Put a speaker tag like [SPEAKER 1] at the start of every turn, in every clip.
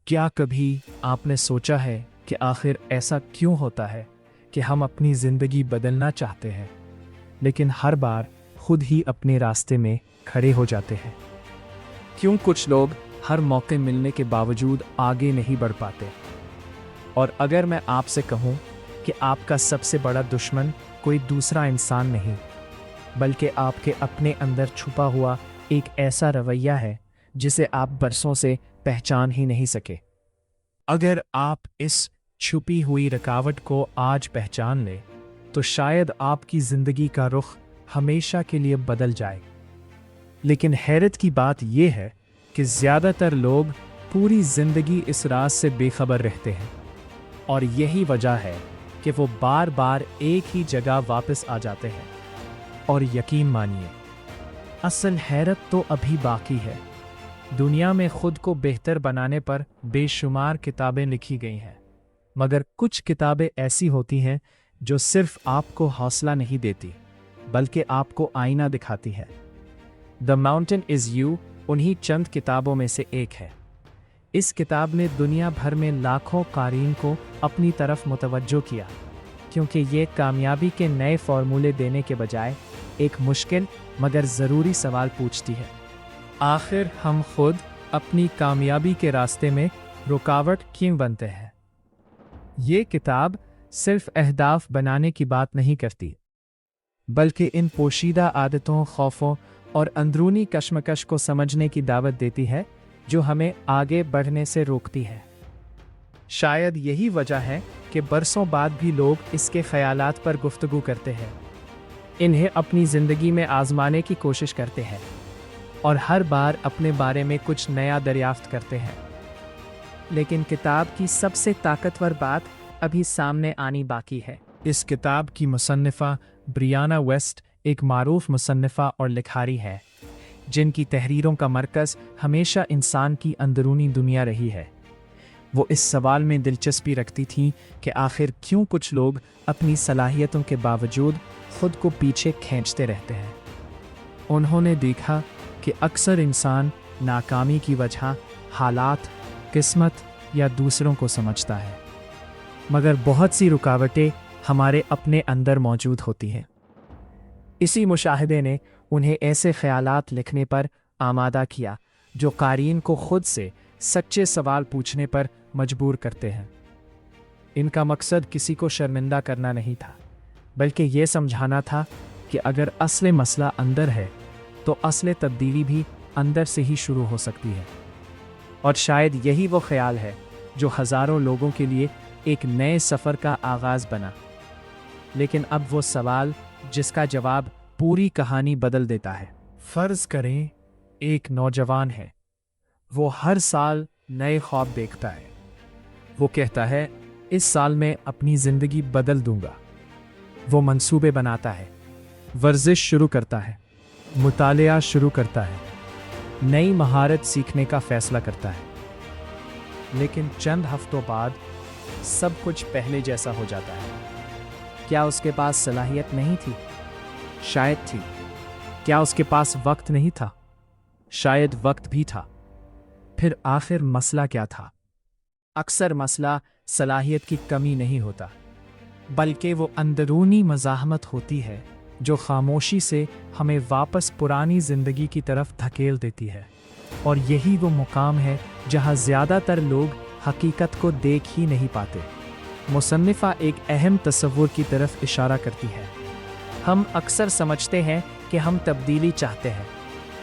[SPEAKER 1] کیا کبھی آپ نے سوچا ہے کہ آخر ایسا کیوں ہوتا ہے کہ ہم اپنی زندگی بدلنا چاہتے ہیں لیکن ہر بار خود ہی اپنے راستے میں کھڑے ہو جاتے ہیں؟ کیوں کچھ لوگ ہر موقع ملنے کے باوجود آگے نہیں بڑھ پاتے؟ اور اگر میں آپ سے کہوں کہ آپ کا سب سے بڑا دشمن کوئی دوسرا انسان نہیں بلکہ آپ کے اپنے اندر چھپا ہوا ایک ایسا رویہ ہے جسے آپ برسوں سے پہچان ہی نہیں سکے، اگر آپ اس چھپی ہوئی رکاوٹ کو آج پہچان لیں تو شاید آپ کی زندگی کا رخ ہمیشہ کے لیے بدل جائے۔ لیکن حیرت کی بات یہ ہے کہ زیادہ تر لوگ پوری زندگی اس راز سے بے خبر رہتے ہیں، اور یہی وجہ ہے کہ وہ بار بار ایک ہی جگہ واپس آ جاتے ہیں۔ اور یقین مانیے، اصل حیرت تو ابھی باقی ہے۔ دنیا میں خود کو بہتر بنانے پر بے شمار کتابیں لکھی گئی ہیں، مگر کچھ کتابیں ایسی ہوتی ہیں جو صرف آپ کو حوصلہ نہیں دیتی بلکہ آپ کو آئینہ دکھاتی ہے۔ دی ماؤنٹین از یو انہی چند کتابوں میں سے ایک ہے۔ اس کتاب نے دنیا بھر میں لاکھوں قارئین کو اپنی طرف متوجہ کیا، کیونکہ یہ کامیابی کے نئے فارمولے دینے کے بجائے ایک مشکل مگر ضروری سوال پوچھتی ہے: آخر ہم خود اپنی کامیابی کے راستے میں رکاوٹ کیوں بنتے ہیں؟ یہ کتاب صرف اہداف بنانے کی بات نہیں کرتی، بلکہ ان پوشیدہ عادتوں، خوفوں اور اندرونی کشمکش کو سمجھنے کی دعوت دیتی ہے جو ہمیں آگے بڑھنے سے روکتی ہے۔ شاید یہی وجہ ہے کہ برسوں بعد بھی لوگ اس کے خیالات پر گفتگو کرتے ہیں، انہیں اپنی زندگی میں آزمانے کی کوشش کرتے ہیں، اور ہر بار اپنے بارے میں کچھ نیا دریافت کرتے ہیں۔ لیکن کتاب کی سب سے طاقتور بات ابھی سامنے آنی باقی ہے۔ اس کتاب کی مصنفہ بریانا ویسٹ ایک معروف مصنفہ اور لکھاری ہے جن کی تحریروں کا مرکز ہمیشہ انسان کی اندرونی دنیا رہی ہے۔ وہ اس سوال میں دلچسپی رکھتی تھیں کہ آخر کیوں کچھ لوگ اپنی صلاحیتوں کے باوجود خود کو پیچھے کھینچتے رہتے ہیں۔ انہوں نے دیکھا کہ اکثر انسان ناکامی کی وجہ حالات، قسمت یا دوسروں کو سمجھتا ہے، مگر بہت سی رکاوٹیں ہمارے اپنے اندر موجود ہوتی ہیں۔ اسی مشاہدے نے انہیں ایسے خیالات لکھنے پر آمادہ کیا جو قارئین کو خود سے سچے سوال پوچھنے پر مجبور کرتے ہیں۔ ان کا مقصد کسی کو شرمندہ کرنا نہیں تھا، بلکہ یہ سمجھانا تھا کہ اگر اصل مسئلہ اندر ہے تو اصل تبدیلی بھی اندر سے ہی شروع ہو سکتی ہے۔ اور شاید یہی وہ خیال ہے جو ہزاروں لوگوں کے لیے ایک نئے سفر کا آغاز بنا۔ لیکن اب وہ سوال جس کا جواب پوری کہانی بدل دیتا ہے۔ فرض کریں ایک نوجوان ہے، وہ ہر سال نئے خواب دیکھتا ہے۔ وہ کہتا ہے اس سال میں اپنی زندگی بدل دوں گا۔ وہ منصوبے بناتا ہے، ورزش شروع کرتا ہے، مطالعہ شروع کرتا ہے، نئی مہارت سیکھنے کا فیصلہ کرتا ہے۔ لیکن چند ہفتوں بعد سب کچھ پہلے جیسا ہو جاتا ہے۔ کیا اس کے پاس صلاحیت نہیں تھی؟ شاید تھی۔ کیا اس کے پاس وقت نہیں تھا؟ شاید وقت بھی تھا۔ پھر آخر مسئلہ کیا تھا؟ اکثر مسئلہ صلاحیت کی کمی نہیں ہوتا، بلکہ وہ اندرونی مزاحمت ہوتی ہے جو خاموشی سے ہمیں واپس پرانی زندگی کی طرف دھکیل دیتی ہے۔ اور یہی وہ مقام ہے جہاں زیادہ تر لوگ حقیقت کو دیکھ ہی نہیں پاتے۔ مصنفہ ایک اہم تصور کی طرف اشارہ کرتی ہے۔ ہم اکثر سمجھتے ہیں کہ ہم تبدیلی چاہتے ہیں،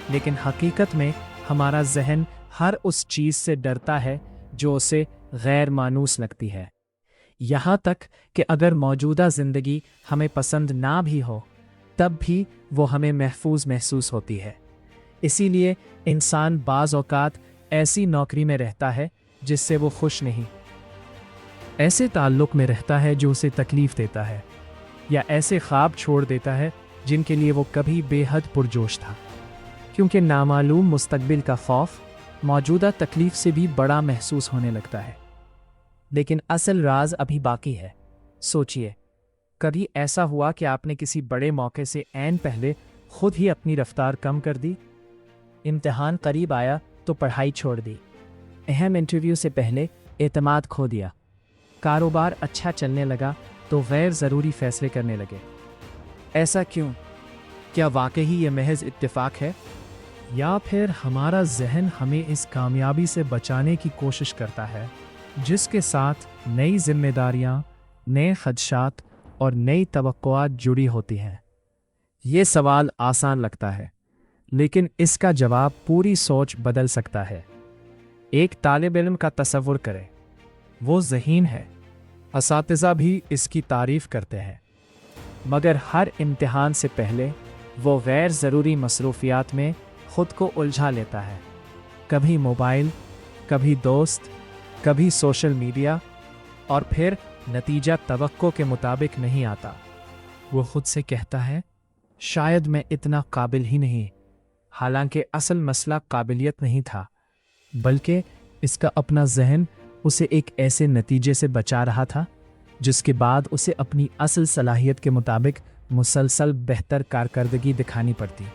[SPEAKER 1] لیکن حقیقت میں ہمارا ذہن ہر اس چیز سے ڈرتا ہے جو اسے غیر مانوس لگتی ہے، یہاں تک کہ اگر موجودہ زندگی ہمیں پسند نہ بھی ہو تب بھی وہ ہمیں محفوظ محسوس ہوتی ہے۔ اسی لیے انسان بعض اوقات ایسی نوکری میں رہتا ہے جس سے وہ خوش نہیں، ایسے تعلق میں رہتا ہے جو اسے تکلیف دیتا ہے، یا ایسے خواب چھوڑ دیتا ہے جن کے لیے وہ کبھی بے حد پرجوش تھا، کیونکہ نامعلوم مستقبل کا خوف موجودہ تکلیف سے بھی بڑا محسوس ہونے لگتا ہے۔ لیکن اصل راز ابھی باقی ہے۔ سوچئے، کبھی ایسا ہوا کہ آپ نے کسی بڑے موقع سے عین پہلے خود ہی اپنی رفتار کم کر دی؟ امتحان قریب آیا تو پڑھائی چھوڑ دی، अहम इंटरव्यू से पहले एतमाद खो दिया। कारोबार अच्छा चलने लगा तो गैर ज़रूरी फैसले करने लगे। ऐसा क्यों? क्या वाकई ये महज इत्तेफाक है, या फिर हमारा जहन हमें इस कामयाबी से बचाने की कोशिश करता है जिसके साथ नई जिम्मेदारियां, नए खदशात और नई तवक्कुआत जुड़ी होती हैं? ये सवाल आसान लगता है, लेकिन इसका जवाब पूरी सोच बदल सकता है। एक तालिब इल्म का तसव्वुर करें, वो ज़हीन है, असातिज़ा भी इसकी तारीफ़ करते हैं, मगर हर इम्तिहान से पहले वो गैर ज़रूरी मसरूफियात में ख़ुद को उलझा लेता है। कभी मोबाइल, कभी दोस्त, कभी सोशल मीडिया, और फिर नतीजा तवक्को के मुताबिक नहीं आता। वो खुद से कहता है, शायद मैं इतना काबिल ही नहीं, हालांकि असल मसला काबिलियत नहीं था, बल्कि इसका अपना जहन उसे एक ऐसे नतीजे से बचा रहा था जिसके बाद उसे अपनी असल सलाहियत के मुताबिक मुसलसल बेहतर कारकर्दगी दिखानी पड़ती।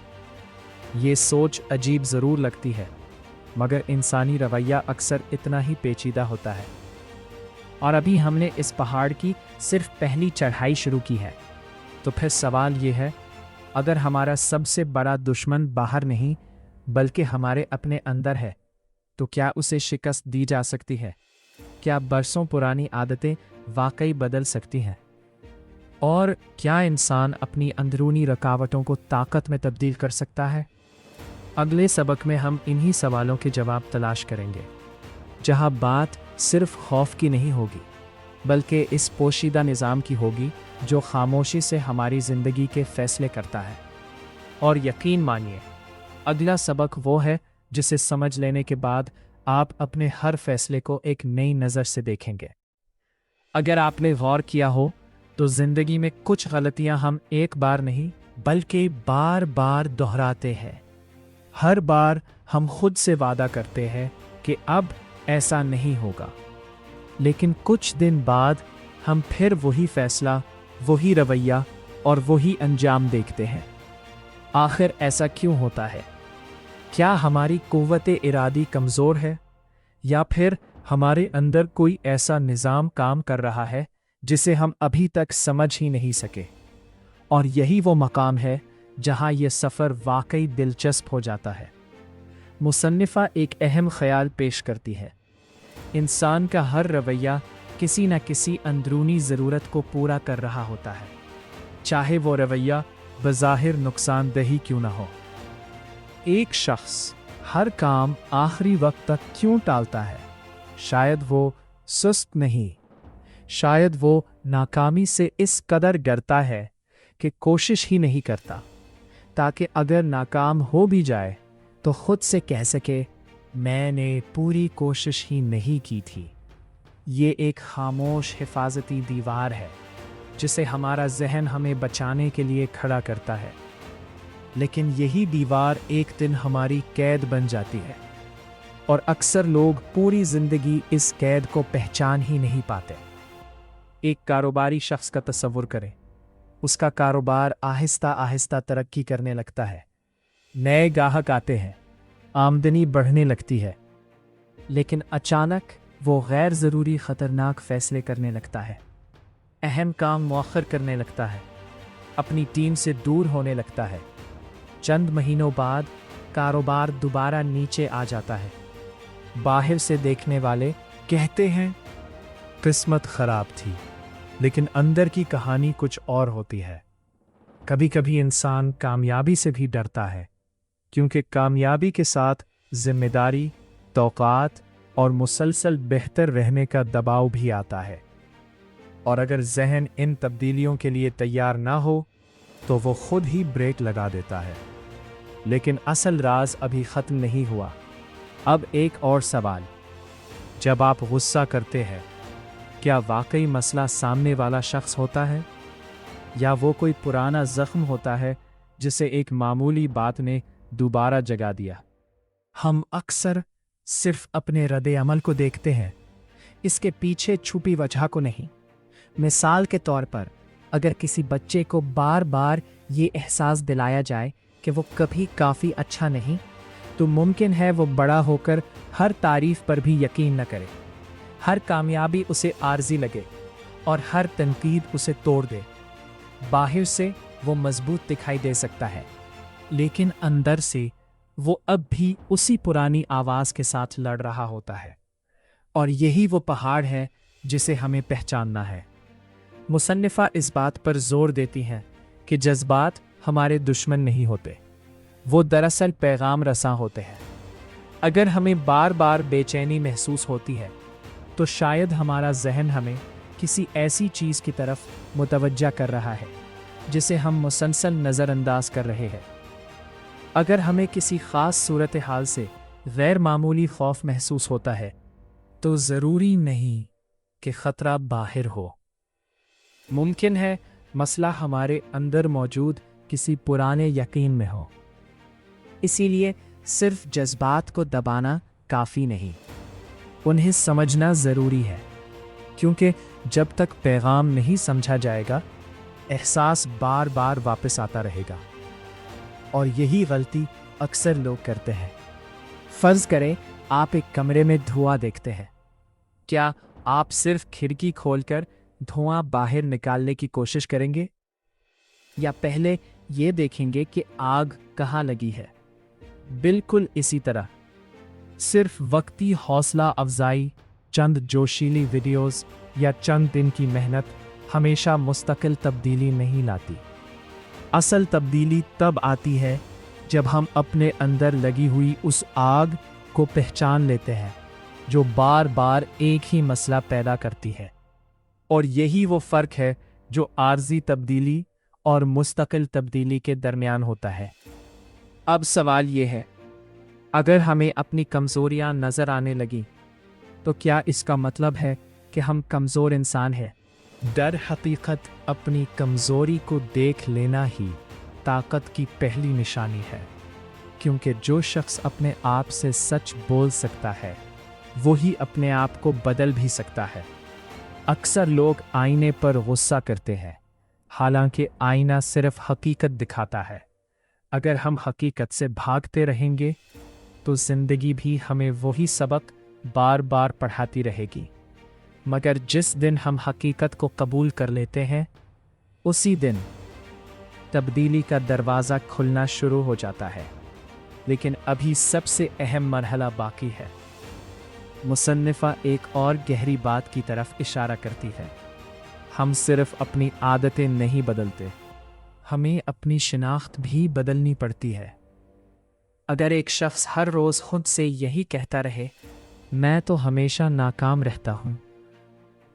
[SPEAKER 1] ये सोच अजीब ज़रूर लगती है, मगर इंसानी रवैया अक्सर इतना ही पेचीदा होता है। और अभी हमने इस पहाड़ की सिर्फ पहली चढ़ाई शुरू की है। तो फिर सवाल ये है, अगर हमारा सबसे बड़ा दुश्मन बाहर नहीं बल्कि हमारे अपने अंदर है, तो क्या उसे शिकस्त दी जा सकती है? क्या बरसों पुरानी आदतें वाकई बदल सकती हैं? और क्या इंसान अपनी अंदरूनी रुकावटों को ताकत में तब्दील कर सकता है? अगले सबक में हम इन्हीं सवालों के जवाब तलाश करेंगे, जहां बात सिर्फ खौफ की नहीं होगी, बल्कि इस पोशीदा निज़ाम की होगी जो खामोशी से हमारी ज़िंदगी के फ़ैसले करता है। और यकीन मानिए, अगला सबक वो है जिसे समझ लेने के बाद आप अपने हर फैसले को एक नई नज़र से देखेंगे। अगर आपने गौर किया हो तो ज़िंदगी में कुछ गलतियां हम एक बार नहीं बल्कि बार बार दोहराते हैं। हर बार हम खुद से वादा करते हैं कि अब ऐसा नहीं होगा, लेकिन कुछ दिन बाद हम फिर वही फैसला, वही रवैया और वही अंजाम देखते हैं। आखिर ऐसा क्यों होता है? क्या हमारी कुव्वत इरादी कमज़ोर है, या फिर हमारे अंदर कोई ऐसा निज़ाम काम कर रहा है जिसे हम अभी तक समझ ही नहीं सके? और यही वो मकाम है जहां यह सफ़र वाकई दिलचस्प हो जाता है। मुसन्निफ़ा एक अहम ख्याल पेश करती है, इंसान का हर रवैया किसी न किसी अंदरूनी ज़रूरत को पूरा कर रहा होता है, चाहे वो रवैया बज़ाहिर नुकसानदेही क्यों ना हो। एक शख्स हर काम आखिरी वक्त तक क्यों टालता है? शायद वो सुस्त नहीं, शायद वो नाकामी से इस कदर डरता है कि कोशिश ही नहीं करता, ताकि अगर नाकाम हो भी जाए तो खुद से कह सके, मैंने पूरी कोशिश ही नहीं की थी। ये एक खामोश हिफाजती दीवार है जिसे हमारा जहन हमें बचाने के लिए खड़ा करता है, लेकिन यही दीवार एक दिन हमारी कैद बन जाती है, और अक्सर लोग पूरी ज़िंदगी इस कैद को पहचान ही नहीं पाते। एक कारोबारी शख्स का तसव्वुर करें, उसका कारोबार आहिस्ता आहिस्ता तरक्की करने लगता है, नए ग्राहक आते हैं, आमदनी बढ़ने लगती है, लेकिन अचानक वो गैर ज़रूरी ख़तरनाक फ़ैसले करने लगता है, अहम काम मुअख्खर करने लगता है, अपनी टीम से दूर होने लगता है। चंद महीनों बाद कारोबार दोबारा नीचे आ जाता है। बाहर से देखने वाले कहते हैं, किस्मत ख़राब थी, लेकिन अंदर की कहानी कुछ और होती है। कभी कभी इंसान कामयाबी से भी डरता है, क्योंकि कामयाबी के साथ जिम्मेदारी, तौक़ात और मुसलसल बेहतर रहने का दबाव भी आता है। और अगर जहन इन तब्दीलियों के लिए तैयार ना हो तो वो खुद ही ब्रेक लगा देता है। लेकिन असल राज अभी ख़त्म नहीं हुआ। अब एक और सवाल, जब आप गुस्सा करते हैं, क्या वाकई मसला सामने वाला शख्स होता है, या वो कोई पुराना ज़ख्म होता है जिसे एक मामूली बात ने दोबारा जगा दिया? हम अक्सर सिर्फ अपने रद्द अमल को देखते हैं, इसके पीछे छुपी वजह को नहीं। मिसाल के तौर पर, अगर किसी बच्चे को बार बार ये एहसास दिलाया जाए कि वो कभी काफ़ी अच्छा नहीं, तो मुमकिन है वो बड़ा होकर हर तारीफ पर भी यकीन न करे, हर कामयाबी उसे आर्जी लगे और हर तनकीद उसे तोड़ दे। बाहर से वो मजबूत दिखाई दे सकता है, लेकिन अंदर से वो अब भी उसी पुरानी आवाज के साथ लड़ रहा होता है। और यही वो पहाड़ है जिसे हमें पहचानना है। मुसन्निफा इस बात पर जोर देती हैं कि जज्बात हमारे दुश्मन नहीं होते, वो दरअसल पैगाम रसां होते हैं। अगर हमें बार बार बेचैनी महसूस होती है तो शायद हमारा जहन हमें किसी ऐसी चीज़ की तरफ मुतवज्जा कर रहा है जिसे हम मुसलसल नज़रअंदाज कर रहे हैं। अगर हमें किसी ख़ास सूरत हाल से गैर मामूली खौफ महसूस होता है तो ज़रूरी नहीं कि ख़तरा बाहर हो। मुमकिन है मसला हमारे अंदर मौजूद किसी पुराने यकीन में हो। इसीलिए सिर्फ जज्बात को दबाना काफ़ी नहीं, उन्हें समझना ज़रूरी है, क्योंकि जब तक पैगाम नहीं समझा जाएगा एहसास बार बार वापस आता रहेगा। और यही गलती अक्सर लोग करते हैं। फ़र्ज़ करें आप एक कमरे में धुआं देखते हैं, क्या आप सिर्फ खिड़की खोलकर धुआं बाहर निकालने की कोशिश करेंगे, या पहले ये देखेंगे कि आग कहाँ लगी है? बिल्कुल इसी तरह सिर्फ वक्ती हौसला अफजाई, चंद जोशीली वीडियोस या चंद दिन की मेहनत हमेशा मुस्तकिल तब्दीली नहीं लाती। असल तब्दीली तब आती है जब हम अपने अंदर लगी हुई उस आग को पहचान लेते हैं जो बार बार एक ही मसला पैदा करती है। और यही वो फ़र्क है जो आर्जी तब्दीली और मुस्तकिल तब्दीली के दरमियान होता है। अब सवाल ये है, अगर हमें अपनी कमज़ोरियां नज़र आने लगी तो क्या इसका मतलब है कि हम कमज़ोर इंसान हैं? दर हकीकत अपनी कमज़ोरी को देख लेना ही ताकत की पहली निशानी है, क्योंकि जो शख्स अपने आप से सच बोल सकता है वही अपने आप को बदल भी सकता है। अक्सर लोग आईने पर गुस्सा करते हैं, हालांकि आईना सिर्फ हकीकत दिखाता है। अगर हम हकीकत से भागते रहेंगे तो ज़िंदगी भी हमें वही सबक बार बार पढ़ाती रहेगी। मगर जिस दिन हम हकीकत को कबूल कर लेते हैं उसी दिन तब्दीली का दरवाज़ा खुलना शुरू हो जाता है। लेकिन अभी सबसे अहम मरहला बाकी है। मुसन्निफ़ा एक और गहरी बात की तरफ इशारा करती है। हम सिर्फ अपनी आदतें नहीं बदलते, हमें अपनी शिनाख्त भी बदलनी पड़ती है। अगर एक शख्स हर रोज़ खुद से यही कहता रहे मैं तो हमेशा नाकाम रहता हूँ,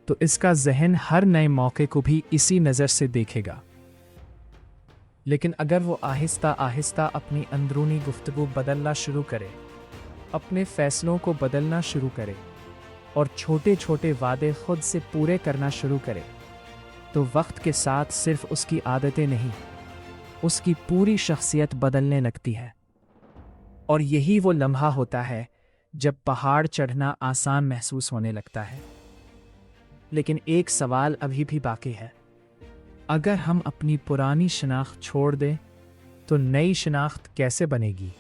[SPEAKER 1] तो इसका जहन हर नए मौके को भी इसी नज़र से देखेगा। लेकिन अगर वो आहिस्ता आहिस्ता अपनी अंदरूनी गुफ्तगू बदलना शुरू करे, अपने फ़ैसलों को बदलना शुरू करे और छोटे छोटे वादे खुद से पूरे करना शुरू करे, तो वक्त के साथ सिर्फ उसकी आदतें नहीं, उसकी पूरी शख्सियत बदलने लगती है। और यही वो लम्हा होता है जब पहाड़ चढ़ना आसान महसूस होने लगता है। लेकिन एक सवाल अभी भी बाकी है, अगर हम अपनी पुरानी शनाख्त छोड़ दें तो नई शनाख्त कैसे बनेगी?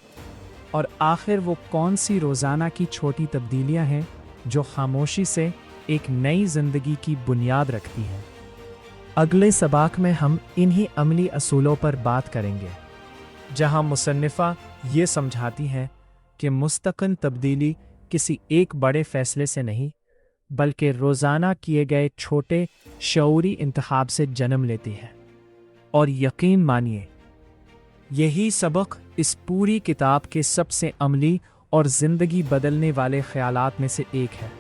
[SPEAKER 1] और आखिर वो कौन सी रोज़ाना की छोटी तब्दीलियां हैं जो खामोशी से एक नई ज़िंदगी की बुनियाद रखती हैं? अगले सबक में हम इन्हीं अमली असूलों पर बात करेंगे, जहां मुसन्निफ़ा ये समझाती हैं कि मुस्तकिल तब्दीली किसी एक बड़े फ़ैसले से नहीं, बल्कि रोज़ाना किए गए छोटे शऊरी इंतखाब से जन्म लेती है। और यकीन मानिए, यही सबक इस पूरी किताब के सबसे अमली और ज़िंदगी बदलने वाले ख़यालात में से एक है।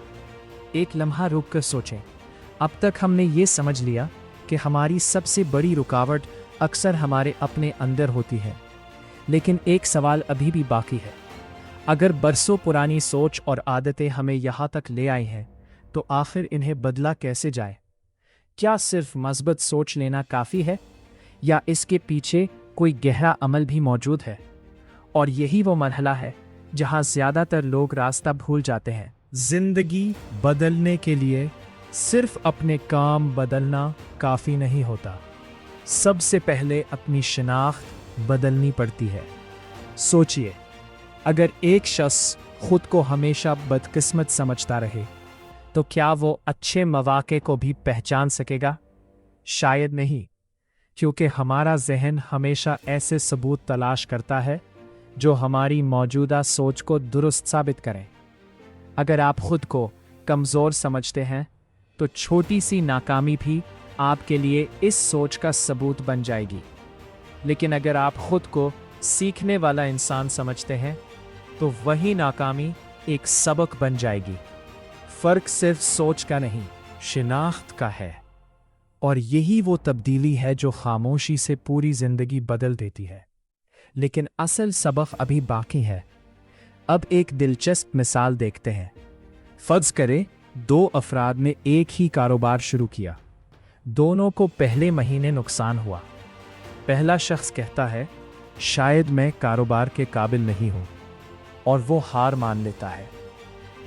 [SPEAKER 1] एक लम्हा रुक कर सोचें, अब तक हमने ये समझ लिया कि हमारी सबसे बड़ी रुकावट अक्सर हमारे अपने अंदर होती है। लेकिन एक सवाल अभी भी बाकी है, अगर बरसों पुरानी सोच और आदतें हमें यहाँ तक ले आई हैं, तो आखिर इन्हें बदला कैसे जाए? क्या सिर्फ मस्बत सोच लेना काफ़ी है, या इसके पीछे कोई गहरा अमल भी मौजूद है? और यही वो मरहला है जहाँ ज़्यादातर लोग रास्ता भूल जाते हैं। ज़िंदगी बदलने के लिए सिर्फ अपने काम बदलना काफ़ी नहीं होता, सबसे पहले अपनी शिनाख्त बदलनी पड़ती है। सोचिए, अगर एक शख्स खुद को हमेशा बदकिस्मत समझता रहे तो क्या वो अच्छे मौके को भी पहचान सकेगा? शायद नहीं, क्योंकि हमारा जहन हमेशा ऐसे सबूत तलाश करता है जो हमारी मौजूदा सोच को दुरुस्त साबित करें। अगर आप खुद को कमज़ोर समझते हैं तो छोटी सी नाकामी भी आपके लिए इस सोच का सबूत बन जाएगी। लेकिन अगर आप खुद को सीखने वाला इंसान समझते हैं तो वही नाकामी एक सबक बन जाएगी। फ़र्क सिर्फ सोच का नहीं, शिनाख्त का है। और यही वो तब्दीली है जो खामोशी से पूरी ज़िंदगी बदल देती है। लेकिन असल सबक अभी बाकी है। अब एक दिलचस्प मिसाल देखते हैं। फ़र्ज़ करें 2 अफराद ने एक ही कारोबार शुरू किया। दोनों को पहले महीने नुकसान हुआ। पहला शख्स कहता है, शायद मैं कारोबार के काबिल नहीं हूं, और वो हार मान लेता है।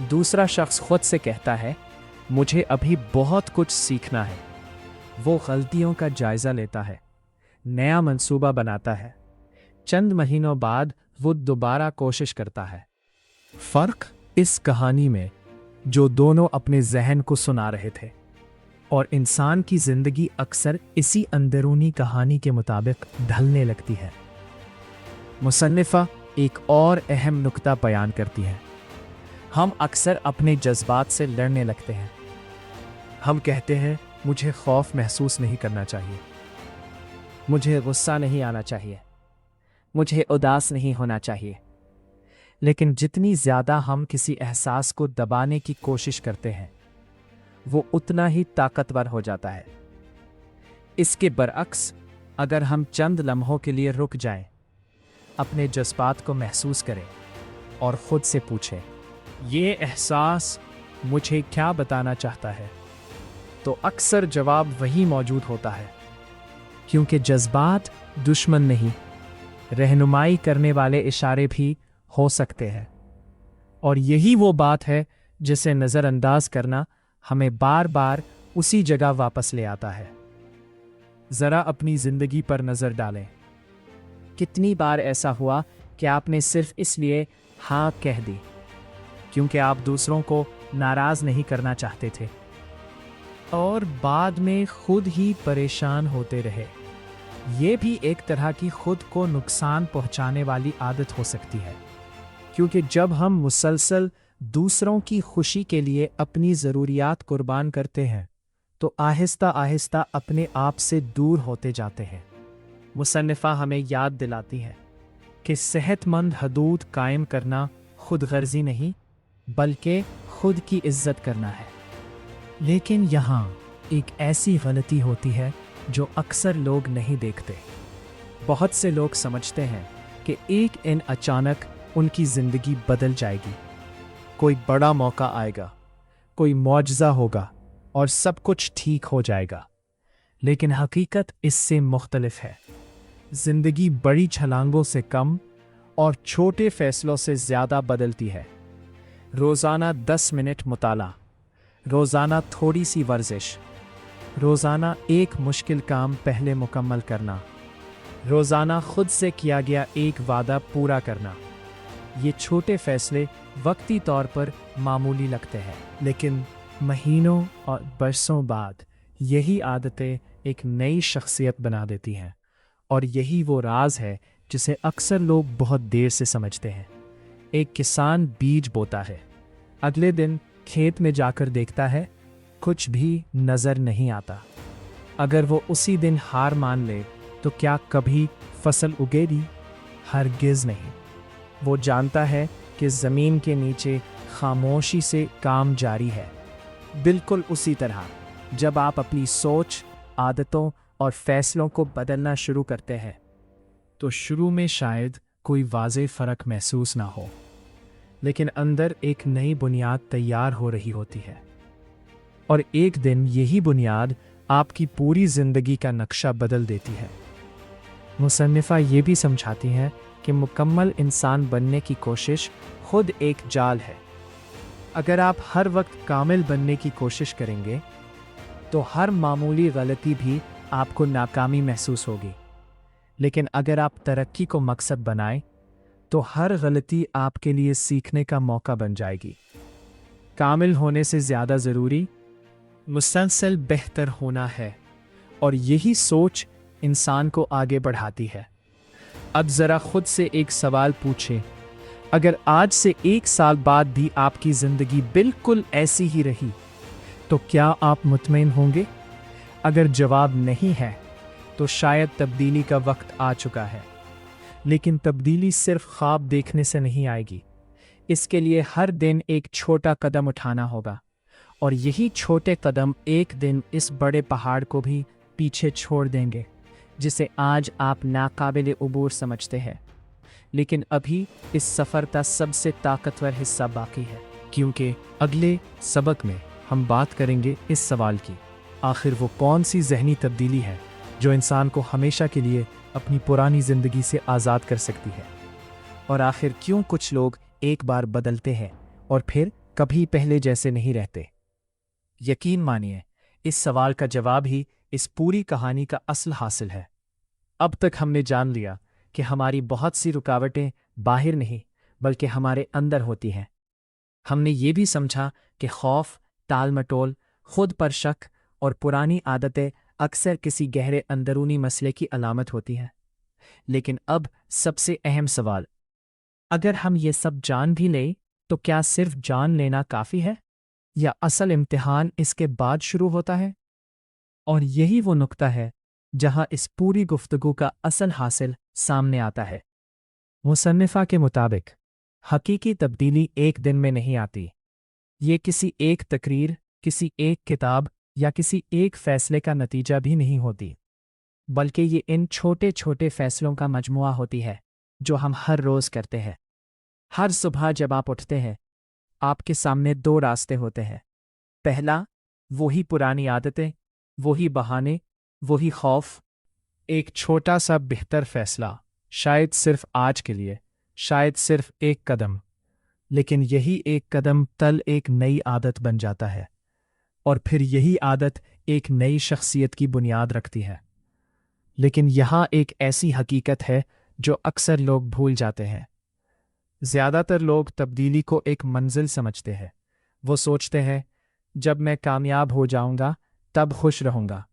[SPEAKER 1] दूसरा शख्स खुद से कहता है, मुझे अभी बहुत कुछ सीखना है। वो गलतियों का जायजा लेता है, नया मंसूबा बनाता है। चंद महीनों बाद वो दोबारा कोशिश करता है। फर्क इस कहानी में जो दोनों अपने जहन को सुना रहे थे, और इंसान की जिंदगी अक्सर इसी अंदरूनी कहानी के मुताबिक ढलने लगती है। मुसन्निफा एक और अहम नुक्ता बयान करती है। हम अक्सर अपने जज्बात से लड़ने लगते हैं। हम कहते हैं, मुझे खौफ महसूस नहीं करना चाहिए, मुझे गुस्सा नहीं आना चाहिए, मुझे उदास नहीं होना चाहिए। लेकिन जितनी ज़्यादा हम किसी एहसास को दबाने की कोशिश करते हैं, वो उतना ही ताकतवर हो जाता है। इसके बरअक्स, अगर हम चंद लम्हों के लिए रुक जाएं, अपने जज्बात को महसूस करें और ख़ुद से पूछें, ये एहसास मुझे क्या बताना चाहता है, तो अक्सर जवाब वही मौजूद होता है। क्योंकि जज्बात दुश्मन नहीं, रहनुमाई करने वाले इशारे भी हो सकते हैं। और यही वो बात है जिसे नज़रअंदाज करना हमें बार बार उसी जगह वापस ले आता है। ज़रा अपनी ज़िंदगी पर नज़र डालें। कितनी बार ऐसा हुआ कि आपने सिर्फ इसलिए हाँ कह दी क्योंकि आप दूसरों को नाराज़ नहीं करना चाहते थे, और बाद में खुद ही परेशान होते रहे। ये भी एक तरह की खुद को नुकसान पहुंचाने वाली आदत हो सकती है, क्योंकि जब हम मुसलसल दूसरों की खुशी के लिए अपनी ज़रूरियात कुर्बान करते हैं तो आहिस्ता आहिस्ता अपने आप से दूर होते जाते हैं। मुसन्निफा हमें याद दिलाती है कि सेहतमंद हदूद कायम करना खुद गर्जी नहीं, बल्कि खुद की इज्जत करना है। लेकिन यहाँ एक ऐसी गलती होती है जो अक्सर लोग नहीं देखते। बहुत से लोग समझते हैं कि एक दिन अचानक उनकी ज़िंदगी बदल जाएगी, कोई बड़ा मौका आएगा, कोई मौजज़ा होगा और सब कुछ ठीक हो जाएगा। लेकिन हकीकत इससे मुख्तलिफ है। ज़िंदगी बड़ी छलांगों से कम और छोटे फैसलों से ज़्यादा बदलती है। रोज़ाना 10 मिनट मुताला, रोज़ाना थोड़ी सी वर्जिश, रोज़ाना एक मुश्किल काम पहले मुकम्मल करना, रोज़ाना खुद से किया गया एक वादा पूरा करना। ये छोटे फैसले वक्ती तौर पर मामूली लगते हैं, लेकिन महीनों और बरसों बाद यही आदतें एक नई शख्सियत बना देती हैं। और यही वो राज है जिसे अक्सर लोग बहुत देर से समझते हैं। एक किसान बीज बोता है, अगले दिन खेत में जाकर देखता है कुछ भी नज़र नहीं आता। अगर वो उसी दिन हार मान ले तो क्या कभी फसल उगेगी? हरगिज़ नहीं। वो जानता है कि ज़मीन के नीचे खामोशी से काम जारी है। बिल्कुल उसी तरह जब आप अपनी सोच, आदतों और फैसलों को बदलना शुरू करते हैं तो शुरू में शायद कोई वाज़ेह फ़र्क महसूस ना हो, लेकिन अंदर एक नई बुनियाद तैयार हो रही होती है। और एक दिन यही बुनियाद आपकी पूरी ज़िंदगी का नक्शा बदल देती है। मुसन्निफ़ा ये भी समझाती हैं कि मुकम्मल इंसान बनने की कोशिश खुद एक जाल है। अगर आप हर वक्त कामिल बनने की कोशिश करेंगे तो हर मामूली गलती भी आपको नाकामी महसूस होगी। लेकिन अगर आप तरक्की को मकसद बनाएं तो हर गलती आपके लिए सीखने का मौका बन जाएगी। कामिल होने से ज़्यादा ज़रूरी मुसलसल बेहतर होना है, और यही सोच इंसान को आगे बढ़ाती है। अब ज़रा खुद से एक सवाल पूछें, अगर आज से 1 साल बाद भी आपकी ज़िंदगी बिल्कुल ऐसी ही रही, तो क्या आप मुतमईन होंगे? अगर जवाब नहीं है, तो शायद तब्दीली का वक्त आ चुका है। लेकिन तब्दीली सिर्फ ख्वाब देखने से नहीं आएगी। इसके लिए हर दिन एक छोटा कदम उठाना होगा, और यही छोटे कदम एक दिन इस बड़े पहाड़ को भी पीछे छोड़ देंगे, जिसे आज आप नाकाबिले उबूर समझते हैं। लेकिन अभी इस सफ़र का सबसे ताकतवर हिस्सा बाकी है, क्योंकि अगले सबक में हम बात करेंगे इस सवाल की, आखिर वो कौन सी ज़हनी तब्दीली है जो इंसान को हमेशा के लिए अपनी पुरानी ज़िंदगी से आज़ाद कर सकती है, और आखिर क्यों कुछ लोग एक बार बदलते हैं और फिर कभी पहले जैसे नहीं रहते। यकीन मानिए, इस सवाल का जवाब ही इस पूरी कहानी का असल हासिल है। अब तक हमने जान लिया कि हमारी बहुत सी रुकावटें बाहर नहीं बल्कि हमारे अंदर होती हैं। हमने ये भी समझा कि खौफ, टाल-मटोल, खुद पर शक और पुरानी आदतें अक्सर किसी गहरे अंदरूनी मसले की अलामत होती हैं। लेकिन अब सबसे अहम सवाल, अगर हम ये सब जान भी लें, तो क्या सिर्फ जान लेना काफ़ी है, या असल इम्तिहान इसके बाद शुरू होता है? और यही वो नुक्ता है जहां इस पूरी गुफ्तगू का असल हासिल सामने आता है। मुसन्निफा के मुताबिक हकीकी तब्दीली एक दिन में नहीं आती। ये किसी एक तकरीर, किसी एक किताब या किसी एक फैसले का नतीजा भी नहीं होती, बल्कि ये इन छोटे छोटे फैसलों का मजमुआ होती है जो हम हर रोज़ करते हैं। हर सुबह जब आप उठते हैं, आपके सामने 2 रास्ते होते हैं। पहला, वही पुरानी आदतें, वही बहाने, वही खौफ। एक छोटा सा बेहतर फैसला, शायद सिर्फ आज के लिए, शायद सिर्फ एक कदम, लेकिन यही एक कदम तल एक नई आदत बन जाता है, और फिर यही आदत एक नई शख्सियत की बुनियाद रखती है। लेकिन यहाँ एक ऐसी हकीकत है जो अक्सर लोग भूल जाते हैं। ज़्यादातर लोग तब्दीली को एक मंजिल समझते हैं। वो सोचते हैं, जब मैं कामयाब हो जाऊंगा तब खुश रहूंगा,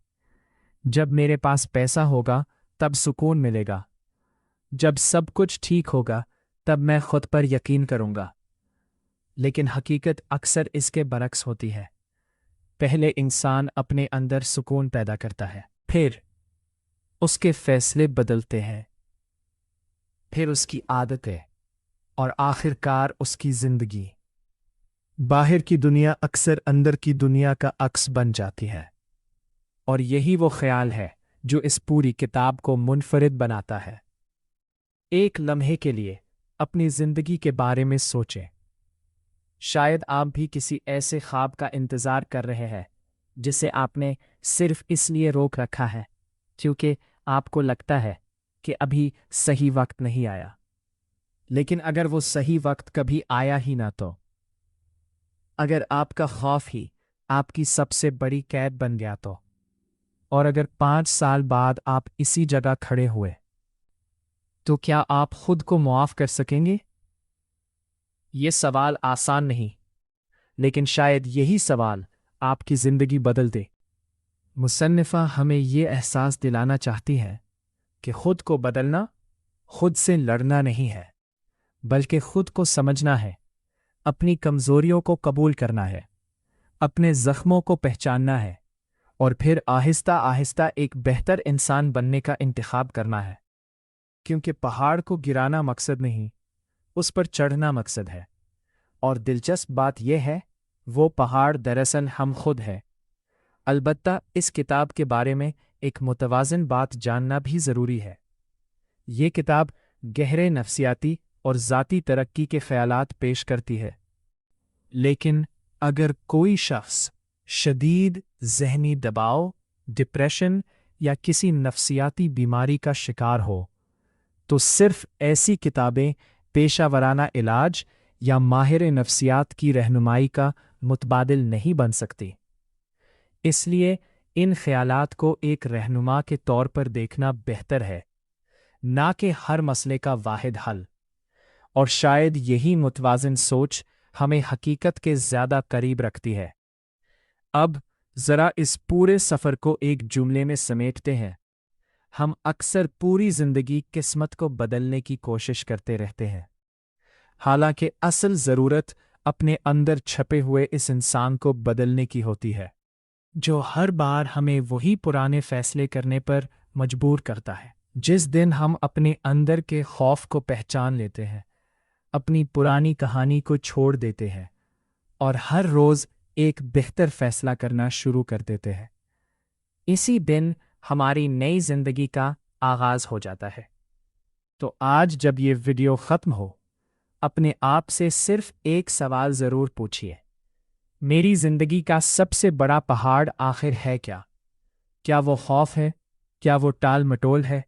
[SPEAKER 1] जब मेरे पास पैसा होगा तब सुकून मिलेगा, जब सब कुछ ठीक होगा तब मैं खुद पर यकीन करूंगा। लेकिन हकीकत अक्सर इसके बरक्स होती है। पहले इंसान अपने अंदर सुकून पैदा करता है, फिर उसके फैसले बदलते हैं, फिर उसकी आदतें, और आखिरकार उसकी जिंदगी। बाहर की दुनिया अक्सर अंदर की दुनिया का अक्स बन जाती है, और यही वो ख्याल है जो इस पूरी किताब को मुनफरिद बनाता है। एक लम्हे के लिए अपनी जिंदगी के बारे में सोचें। शायद आप भी किसी ऐसे ख्वाब का इंतज़ार कर रहे हैं जिसे आपने सिर्फ इसलिए रोक रखा है क्योंकि आपको लगता है कि अभी सही वक्त नहीं आया। लेकिन अगर वो सही वक्त कभी आया ही ना, तो अगर आपका खौफ ही आपकी सबसे बड़ी कैद बन गया, तो और अगर 5 साल बाद आप इसी जगह खड़े हुए, तो क्या आप खुद को मुआफ कर सकेंगे? ये सवाल आसान नहीं, लेकिन शायद यही सवाल आपकी जिंदगी बदल दे। मुसन्निफा हमें ये एहसास दिलाना चाहती है कि खुद को बदलना खुद से लड़ना नहीं है, बल्कि खुद को समझना है, अपनी कमजोरियों को कबूल करना है, अपने जख्मों को पहचानना है, और फिर आहिस्ता आहिस्ता एक बेहतर इंसान बनने का इंतखाब करना है। क्योंकि पहाड़ को गिराना मकसद नहीं, उस पर चढ़ना मकसद है। और दिलचस्प बात यह है, वो पहाड़ दरअसल हम खुद हैं। अलबत्ता इस किताब के बारे में एक मुतवाज़िन बात जानना भी ज़रूरी है। ये किताब गहरे नफ्सियाती और ज़ाती तरक्की के ख़यालात पेश करती है। लेकिन अगर कोई शख्स शदीद ज़हनी दबाव, डिप्रेशन या किसी नफ्सियाती बीमारी का शिकार हो, तो सिर्फ ऐसी किताबें पेशा वराना इलाज या माहिर नफ्सियात की रहनुमाई का मुतबादिल नहीं बन सकती। इसलिए इन ख़यालात को एक रहनुमा के तौर पर देखना बेहतर है, ना कि हर मसले का वाहिद हल। और शायद यही मुतवाज़िन सोच हमें हकीकत के ज़्यादा करीब रखती है। अब ज़रा इस पूरे सफ़र को एक जुमले में समेटते हैं। हम अक्सर पूरी ज़िंदगी किस्मत को बदलने की कोशिश करते रहते हैं, हालांकि असल ज़रूरत अपने अंदर छपे हुए इस इंसान को बदलने की होती है, जो हर बार हमें वही पुराने फैसले करने पर मजबूर करता है। जिस दिन हम अपने अंदर के खौफ को पहचान लेते हैं, अपनी पुरानी कहानी को छोड़ देते हैं और हर रोज़ एक बेहतर फैसला करना शुरू कर देते हैं, इसी दिन हमारी नई ज़िंदगी का आगाज़ हो जाता है। तो आज जब ये वीडियो ख़त्म हो, अपने आप से सिर्फ एक सवाल ज़रूर पूछिए, मेरी ज़िंदगी का सबसे बड़ा पहाड़ आखिर है क्या? क्या वो खौफ है? क्या वो टाल मटोल है?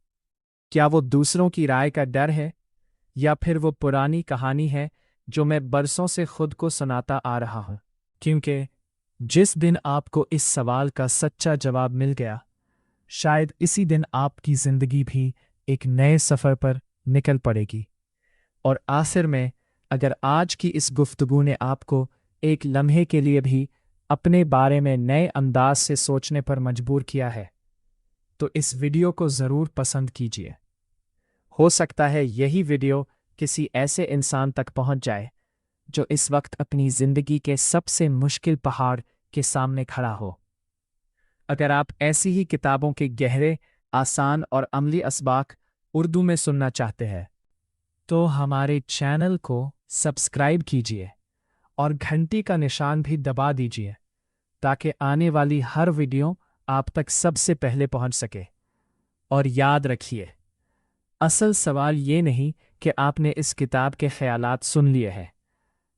[SPEAKER 1] क्या वो दूसरों की राय का डर है? या फिर वो पुरानी कहानी है जो मैं बरसों से खुद को सुनाता आ रहा हूँ? क्योंकि जिस दिन आपको इस सवाल का सच्चा जवाब मिल गया, शायद इसी दिन आपकी ज़िंदगी भी एक नए सफ़र पर निकल पड़ेगी। और आखिर में, अगर आज की इस गुफ्तगू ने आपको एक लम्हे के लिए भी अपने बारे में नए अंदाज से सोचने पर मजबूर किया है, तो इस वीडियो को ज़रूर पसंद कीजिए। हो सकता है यही वीडियो किसी ऐसे इंसान तक पहुंच जाए जो इस वक्त अपनी ज़िंदगी के सबसे मुश्किल पहाड़ के सामने खड़ा हो। अगर आप ऐसी ही किताबों के गहरे, आसान और अमली असबाक उर्दू में सुनना चाहते हैं, तो हमारे चैनल को सब्सक्राइब कीजिए और घंटी का निशान भी दबा दीजिए, ताकि आने वाली हर वीडियो आप तक सबसे पहले पहुंच सके। और याद रखिए, असल सवाल ये नहीं कि आपने इस किताब के ख़यालात सुन लिए हैं।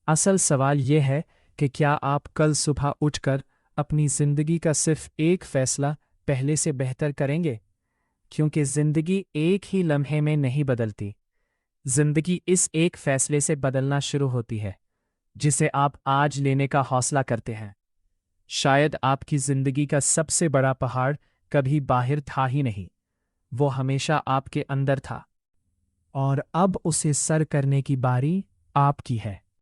[SPEAKER 1] असल सवाल ये है कि क्या आप कल सुबह उठकर अपनी ज़िंदगी का सिर्फ एक फ़ैसला पहले से बेहतर करेंगे? क्योंकि ज़िंदगी एक ही लम्हे में नहीं बदलती। ज़िंदगी इस एक फ़ैसले से बदलना शुरू होती है, जिसे आप आज लेने का हौसला करते हैं। शायद आपकी ज़िंदगी का सबसे बड़ा पहाड़ कभी बाहर था ही नहीं, वो हमेशा आपके अंदर था, और अब उसे सर करने की बारी आपकी है।